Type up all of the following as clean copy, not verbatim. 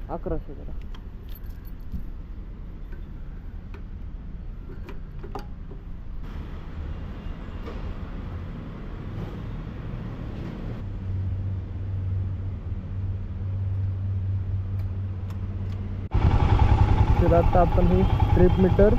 1100 करा. तर आता आपण हे ट्रिप मीटर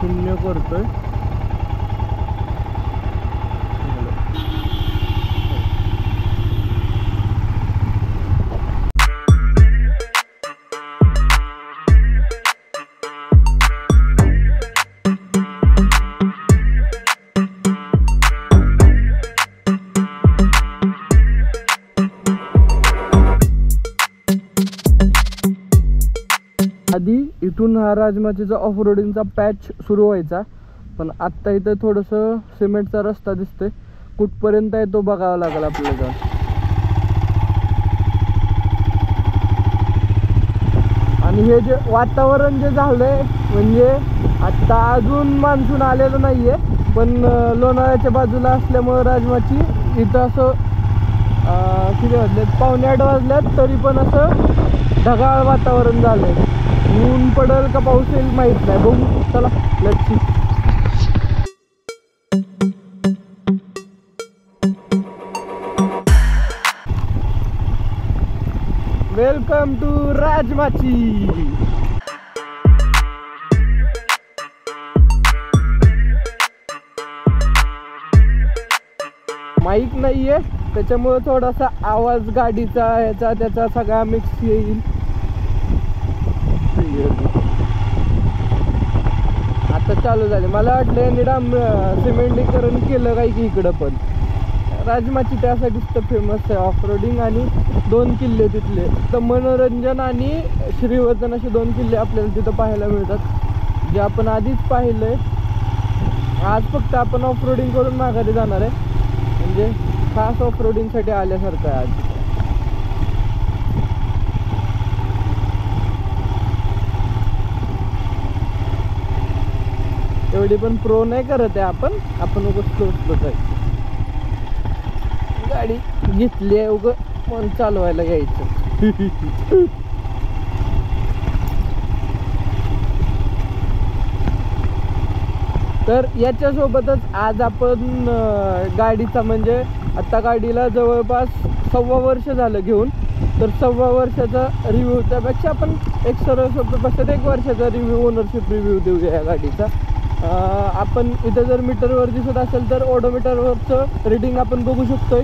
0 करतोय. आधी इथून हा राजमाचीचा ऑफ रोडिंगचा पॅच सुरू व्हायचा, पण आत्ता इथं थोडंसं सिमेंटचा रस्ता दिसतोय. कुठपर्यंत आहे तो बघावा लागेल आपल्याला. आणि हे जे वातावरण जे झालंय, म्हणजे आत्ता अजून मान्सून आलेलं नाहीये, पण लोणावळ्याच्या बाजूला असल्यामुळं राजमाची इथं असं किती वाजलेत, 7:45 वाजल्यात, तरी पण असं ढगाळ वातावरण झालंय. ऊन पडल का पाऊस येईल माहित नाही, बघू. चला Lakshmi. Welcome to Rajmachi. Mic नाहीये, त्याच्यामुळे थोडासा आवाज गाडीचा ह्याचा त्याचा सगळा मिक्स येईल. आता चालू झाले. मला वाटलं यांनी सिमेंटीकरण केलं काय की इकडं, पण राजमाची त्यासाठीच तर फेमस आहे, ऑफ रोडिंग आणि 2 किल्ले तिथले. तर मनोरंजन आणि श्रीवर्धन असे 2 किल्ले आपल्याला तिथं पाहायला मिळतात, जे आपण आधीच पाहिलंय. आज फक्त आपण ऑफ रोडिंग करून माघारी जाणार आहे, म्हणजे खास ऑफ रोडिंगसाठी आल्यासारखं आहे आज. एवढी पण प्रो नाही करत आहे आपण उगाच आहे. गाडी घेतली आहे उग पण चालवायला घ्यायचं. तर याच्यासोबतच आज आपण गाडीचा, म्हणजे आता गाडीला जवळपास 1.25 वर्ष झालं घेऊन, तर 1.25 वर्षाचा रिव्ह्यू, त्यापेक्षा आपण एक सरळ 1 वर्षाचा रिव्ह्यू, ओनरशिप रिव्ह्यू देऊया या गाडीचा. आपण इथं जर मीटरवर दिसत असेल तर ओडोमीटरवरचं रीडिंग आपण बघू शकतोय.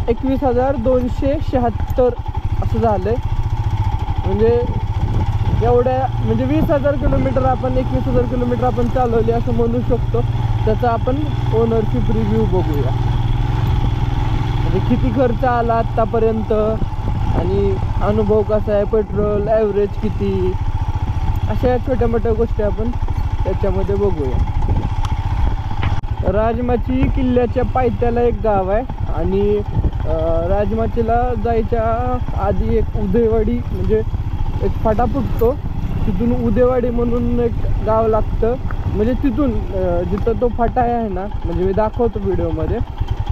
21,276 असं झालंय. म्हणजे एवढ्या, म्हणजे 20,000 किलोमीटर आपण 21,000 किलोमीटर आपण चालवली असं म्हणू शकतो. त्याचा आपण ओनरशिप रिव्ह्यू बघूया, म्हणजे किती खर्च आला आत्तापर्यंत आणि अनुभव कसा आहे, पेट्रोल ॲव्हरेज किती, अशा छोट्या मोठ्या गोष्टी आपण त्याच्यामध्ये बघूया. राजमाची किल्ल्याच्या पायथ्याला एक गाव आहे, आणि राजमाचीला जायच्या आधी एक उदयवाडी, म्हणजे एक फाटा फुटतो, तिथून उदयवाडी म्हणून एक गाव लागतं. म्हणजे तिथून जिथं तो फाटा आहे ना, म्हणजे मी दाखवतो व्हिडिओमध्ये,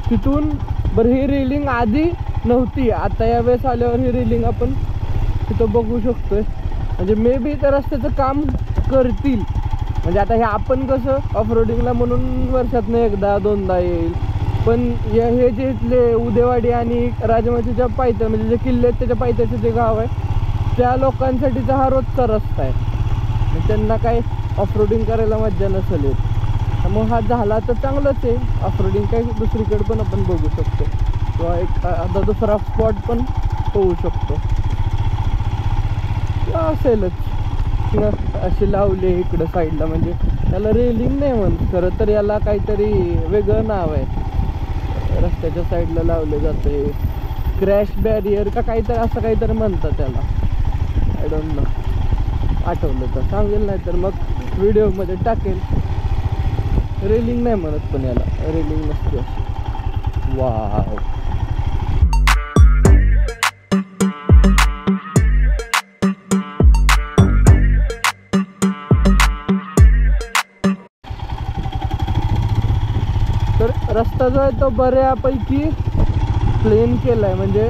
तिथून. बरं, ही रेलिंग आधी नव्हती, आता यावेळेस आल्यावर ही रेलिंग आपण तिथं बघू शकतोय. म्हणजे मे बी त्या रस्त्याचं काम करतील. म्हणजे आता हे आपण कसं ऑफ रोडिंगला म्हणून वर्षातनं 1-2दा येईल, पण हे जे इथले उदेवाडी आणि राजमाचीच्या पायथ्या, म्हणजे जे किल्ले आहेत त्याच्या पायथ्याचं जे गाव आहे, त्या लोकांसाठीचा हा रोजचा रस्ता आहे. त्यांना काय ऑफ रोडिंग करायला मज्जा नसेल येत, त्यामुळे हा झाला तर चांगलंच आहे. ऑफ रोडिंग काय दुसरीकडे पण आपण बघू शकतो, किंवा एक आता दुसरा स्पॉट पण होऊ शकतो असेलच. असे लावले इकडं साईडला, म्हणजे त्याला रेलिंग नाही म्हणत खरं तर, याला काहीतरी वेगळं नाव आहे. रस्त्याच्या साईडला लावले जाते, क्रॅश बॅरियर का काहीतरी असं काहीतरी म्हणतात त्याला. आय डोंट नो, आठवलं तर सांगेल, नाही तर मग व्हिडिओमध्ये टाकेल. रेलिंग नाही म्हणत, पण याला रेलिंग नसते अशी. वाव. तर रस्ता जो आहे तो बऱ्यापैकी प्लेन केला आहे, म्हणजे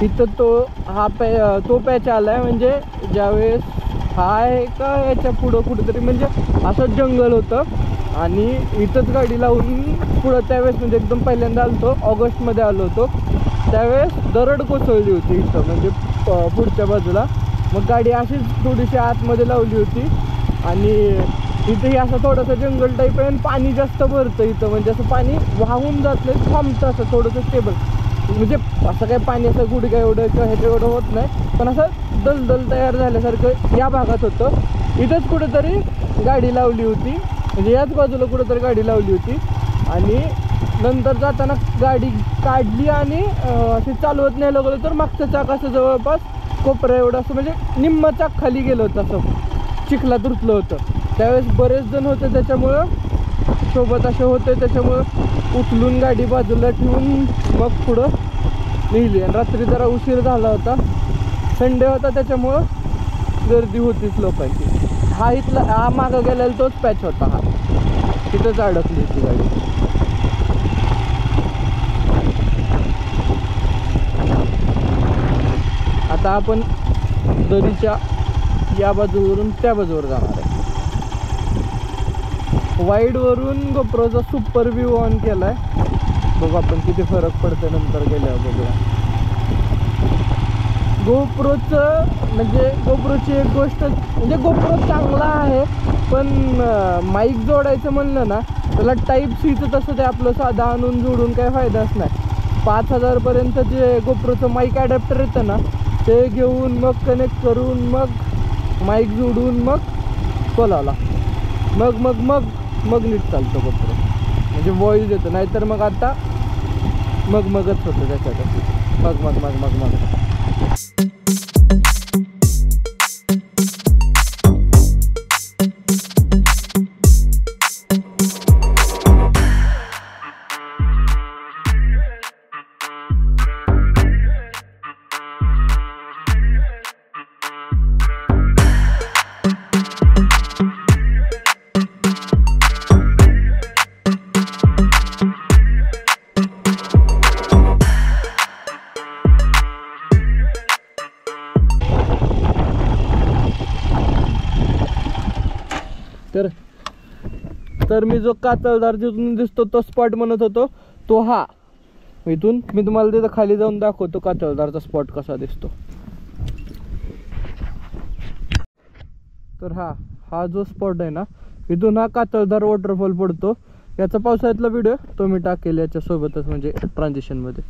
तिथं तो पॅच आलाय, म्हणजे ज्यावेळेस हा आहे का याच्या पुढं कुठेतरी म्हणजे असं जंगल होतं आणि इथंच गाडी लावून पुढं त्यावेळेस म्हणजे एकदम पहिल्यांदा आलो होतो, ऑगस्टमध्ये आलो होतो त्यावेळेस दरड कोसळली होती इथं म्हणजे पुढच्या बाजूला. मग गाडी अशीच थोडीशी आतमध्ये लावली होती आणि इथंही असं थोडंसं जंगल टाईप आहे आणि पाणी जास्त भरतं इथं, म्हणजे असं पाणी वाहून जात नाही, थांबतं असं थोडंसं स्टेबल, म्हणजे असं काही पाणी असं गुडघ्या एवढं किंवा ह्याच्या एवढं होत नाही, पण असं दलदल तयार झाल्यासारखं या भागात होतं. इथंच कुठेतरी गाडी लावली होती, म्हणजे याच बाजूला कुठेतरी गाडी लावली होती आणि नंतर जाताना गाडी काढली आणि अशी चालवत नाही लागलं तर मागचं चाक असं जवळपास कोपरा एवढं असं म्हणजे निम्म चाक खाली गेलं होतं, असं चिखलात रुतलं होतं. त्यावेळेस बरेच जण होते त्याच्यामुळं सोबत असे होते, त्याच्यामुळं उचलून गाडी बाजूला ठेवून मग पुढं नेली. आणि रात्री जरा उशीर झाला होता, संडे होता, त्याच्यामुळं गर्दी होतीच लोकांची. हा मागं गेलेला तोच पॅच होता, हा तिथंच अडकली होती गाडी. आता आपण दरीच्या या बाजूवरून त्या बाजूवर जाणार आहे. वाईडवरून गोप्रोचा सुपर व्ह्यू ऑन केलाय, बघू आपण किती फरक पडतो नंतर गेल्यावर बघूया. गोप्रोची एक गोष्ट म्हणजे गोप्रो चांगला आहे, पण माईक जोडायचं म्हणलं ना त्याला टाईप सीचं तसं ते आपलं साधं आणून जोडून काही फायदाच नाही. 5000 पर्यंत जे गोप्रोचं माईक ॲडॅप्टर येतं ना ते घेऊन मग कनेक्ट करून मग माईक जोडून मग बोलावला मग नीट चालतो गोप्रो, म्हणजे व्हॉइस येतो. नाहीतर मग आता मगच होतं त्याच्यात, मग तर मी जो कातळदार जिथून दिसतो तो स्पॉट म्हणत होतो तो हा. इथून मी तुम्हाला तिथं खाली जाऊन दाखवतो कातळदारचा स्पॉट कसा दिसतो. तर हा जो स्पॉट आहे ना इथून हा कातळदार वॉटरफॉल पडतो. याचा पावसाळ्यातला व्हिडिओ तो मी टाकेल याच्या सोबतच, म्हणजे ट्रान्झिशन मध्ये.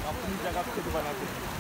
अपनी जगह खुद बनाते हैं.